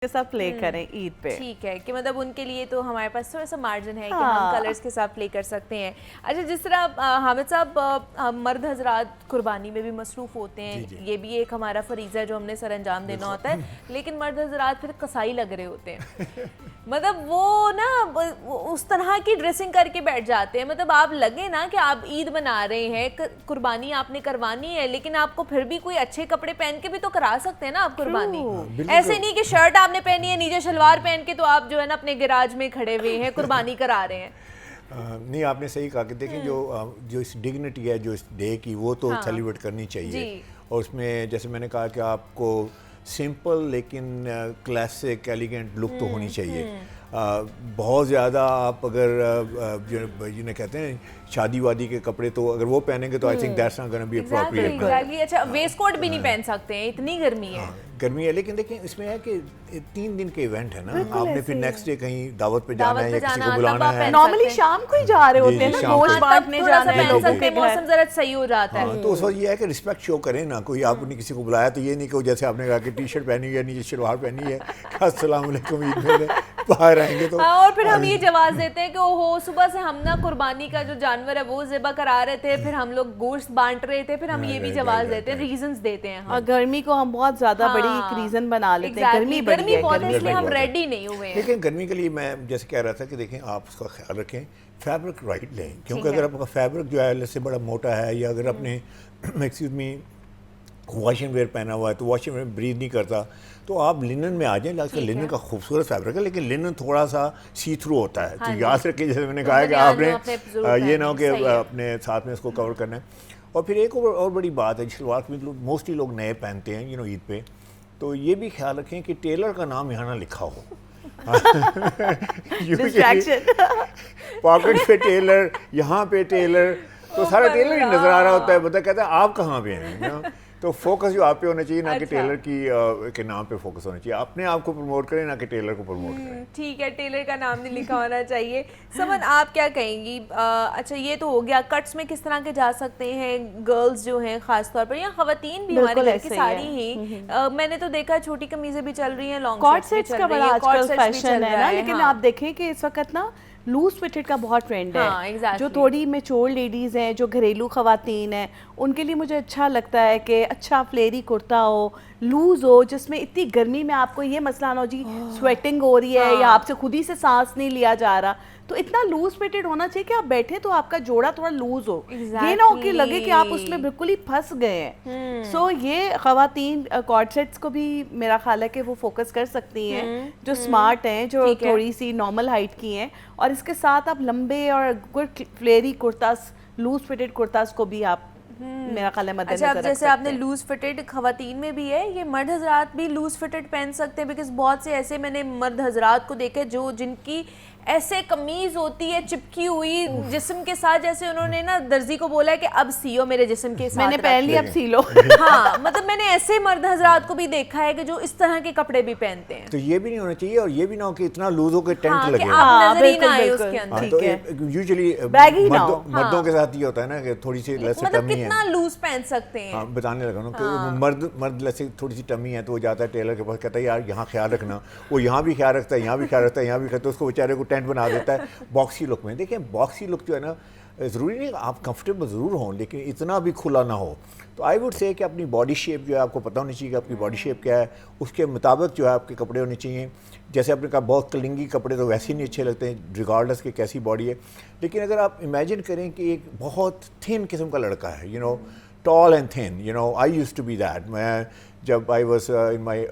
کے ساتھ پلے کریں عید پہ. ٹھیک ہے کہ مطلب ان کے لیے تو ہمارے پاس تھوڑا سا مارجن ہے کہ ہم کلرز کے ساتھ پلے کر سکتے ہیں. اچھا جس طرح حامد صاحب مرد حضرات قربانی میں بھی مصروف ہوتے ہیں, یہ بھی ایک ہمارا فریضہ ہے جو ہم نے سر انجام دینا ہوتا ہے, لیکن مرد حضرات پھر قصائی لگ رہے ہوتے ہیں. مطلب وہ نا اس طرح کی ڈریسنگ کر کے بیٹھ جاتے ہیں, مطلب آپ لگے نا کہ آپ عید بنا رہے ہیں, قربانی آپ نے کروانی ہے, لیکن آپ کو پھر بھی کوئی اچھے کپڑے پہن کے بھی تو کرا سکتے ہیں نا آپ قربانی. ایسے نہیں کہ شرٹ آپ نے پہنی ہے نیچے شلوار پہن کے تو آپ جو ہے نا اپنے گراج میں کھڑے ہوئے ہیں قربانی کرا رہے ہیں. نہیں آپ نے صحیح کہا کہ دیکھیں جو اس ڈگنیٹی ہے جو اس ڈے کی وہ تو سیلیبریٹ کرنی چاہیے, اور اس میں جیسے میں نے kہا کہ آپ کو سمپل لیکن کلاسک ایلیگنٹ لک تو ہونی چاہیے. بہت زیادہ آپ اگر جنہیں کہتے ہیں شادی وادی کے کپڑے تو اگر وہ پہنیں گے تو I think that's not gonna be appropriate. اچھا ویسٹ کوٹ بھی نہیں پہن سکتے ہیں, اتنی گرمی ہے. گرمی ہے لیکن دیکھیں اس میں ہے کہ 3 دن کے ایونٹ ہے نا, آپ نے پھر نیکسٹ ڈے کہیں دعوت پہ جانا ہے یا کسی کو بلانا ہے. نارملی شام کو ہی جا رہے ہوتے ہیں نا, گوشت بانٹنے جانا ہے لوگوں کے گھر, موسم ذرا صحیح ہو جاتا ہے. تو اس وقت یہ ہے کہ رسپیکٹ شو کریں نا, کوئی آپ نے کسی کو بلایا تو یہ نہیں کہ جیسے آپ نے کہا کہ ٹی شرٹ پہنی ہے نیچے شلوار پہنی ہے السلام علیکم عید میں باہر آئیں گے تو. اور پھر ہم یہ جواز دیتے ہیں کہ اوہو صبح سے ہم نا قربانی کا جو جانور ہے وہ ذبح کرا رہے تھے, پھر ہم لوگ گوشت بانٹ رہے تھے, پھر ہم یہ بھی جواز دیتے ہیں, ریزنز دیتے ہیں. اور گرمی کو ہم بہت زیادہ بڑی ایک ریزن بنا لیتے ہیں, گرمی بہت ہے اس لیے ہم ریڈی نہیں ہوئے ہیں. لیکن گرمی کے لیے میں جیسے کہہ رہا تھا کہ دیکھیں آپ اس کا خیال رکھیں, فیبرک رائٹ لیں, کیونکہ اگر آپ کا فیبرک جو ہے اللہ سے بڑا موٹا ہے, یا اگر آپ نے ایکسکیوز می واشنگ ویئر پہنا ہوا ہے تو واشنگ ویئر بریتھ نہیں کرتا, تو آپ لنن میں آ جائیں. آج کل لنن کا خوبصورت فیبرک ہے لیکن لنن تھوڑا سا سی تھرو ہوتا ہے, تو یاد رکھیں جیسے میں نے کہا ہے کہ آپ نے یہ نہ ہو کہ اپنے ساتھ میں اس کو کور کرنا ہے. اور پھر ایک اور بڑی بات ہے, شلوار قمیض موسٹلی لوگ نئے پہنتے ہیں عید پہ, تو یہ بھی خیال رکھیں کہ ٹیلر کا نام یہاں نہ لکھا ہو. پاکٹ پہ ٹیلر, یہاں پہ ٹیلر, تو سارا ٹیلر ہی نظر آ رہا ہوتا ہے, بتا کہتا ہے آپ کہاں پہ ہیں. تو فوکس جو آپ پہ ہونا چاہیے, نہ کہ ٹیلر کے نام پہ فوکس ہونا چاہیے. اپنے آپ کو پروموٹ کریں نہ کہ ٹیلر کو پروموٹ کریں. ٹھیک ہے, ٹیلر کا نام نہیں لکھا ہونا چاہیے. سمن آپ کیا کہیں گی؟ اچھا یہ تو ہو گیا, کٹس میں کس طرح کے جا سکتے ہیں گرلز جو ہیں خاص طور پر, یا خواتین بھی ہمارے گھر کی ساری ہیں, میں نے تو دیکھا چھوٹی قمیضیں بھی چل رہی ہیں, لانگ کارڈ سیٹس کا بڑا آج کل فیشن ہے نا, لیکن آپ دیکھیں کہ اس وقت نا لوز فٹڈ کا بہت ٹرینڈ ہے. جو تھوڑی میچور لیڈیز ہیں, جو گھریلو خواتین ہیں, ان کے لیے مجھے اچھا لگتا ہے کہ اچھا فلیری کرتا ہو, لوز ہو, جس میں اتنی گرمی میں آپ کو یہ مسئلہ نہ ہو جی سویٹنگ ہو رہی ہے یا آپ سے خود ہی سے سانس نہیں لیا جا رہا, تو اتنا لوز فٹڈ ہونا چاہیے کہ آپ بیٹھے تو آپ کا جوڑا تھوڑا لوز ہو, یہ نہ ہو کہ لگے کہ آپ اس میں بالکل ہی پھنس گئے ہیں. سو یہ خواتین کارڈ سیٹس کو بھی میرا خیال ہے کہ وہ فوکس کر سکتی ہیں, جو اسمارٹ ہیں, جو تھوڑی سی نارمل ہائٹ کی ہیں, اور اس کے ساتھ آپ لمبے اور گڈ فلیری کرتاس, لوز فٹڈ کرتاس کو بھی آپ میرا خیال ہے مد نظر رکھ سکتے ہیں. جیسے آپ نے لوز فٹڈ خواتین میں بھی ہے, یہ مرد حضرات بھی لوز فٹڈ پہن سکتے ہیں, بیکاز بہت سے ایسے میں نے مرد حضرات کو دیکھے جو جن کی ایسے قمیض ہوتی ہے چپکی ہوئی جسم کے ساتھ, جیسے انہوں نے نا درزی کو بولا ہے کہ اب سیو میرے جسم کے ساتھ, میں نے پہن لی اب سی لو. ہاں مطلب میں نے ایسے مرد حضرات کو بھی دیکھا ہے کہ جو اس طرح کے کپڑے بھی پہنتے ہیں. تو یہ بھی نہیں ہونا چاہیے, اور یہ بھی نہ ہو کہ اتنا لوز ہو کہ ٹینٹ لگے, آپ نظر ہی نہ آئے اس کے اندر. تو یوزلی مردوں کے ساتھ یہ ہوتا ہے نا کہ تھوڑی سی لیس مطلب کتنا لوز پہن سکتے ہیں. بتانے لگا نا کہ مرد لیس تھوڑی سی ٹمی ہے تو وہ جاتا ہے ٹیلر کے پاس, کہتا ہے یار یہاں خیال رکھنا, وہ یہاں بھی خیال رکھتا ہے, یہاں بھی خیال رکھتا ہے, یہاں بھی رکھتا ہے, اس کو بیچارے کو ٹینٹ بنا دیتا ہے باکسی لک میں. دیکھیں باکسی لک جو ہے نا, ضروری نہیں آپ کمفرٹیبل ضرور ہوں لیکن اتنا بھی کھلا نہ ہو. تو آئی ووڈ سے کہ اپنی باڈی شیپ جو ہے آپ کو پتہ ہونی چاہیے کہ آپ کی باڈی شیپ کیا ہے, اس کے مطابق جو ہے آپ کے کپڑے ہونے چاہیے. جیسے آپ نے کہا بہت کلنگی کپڑے تو ویسے ہی نہیں اچھے لگتے ہیں ریگارڈلس کہ کیسی باڈی ہے, لیکن اگر آپ امیجن کریں کہ ایک بہت تھن قسم کا لڑکا ہے, tall and thin, I used to be that. میں جب آئی واز ان مائی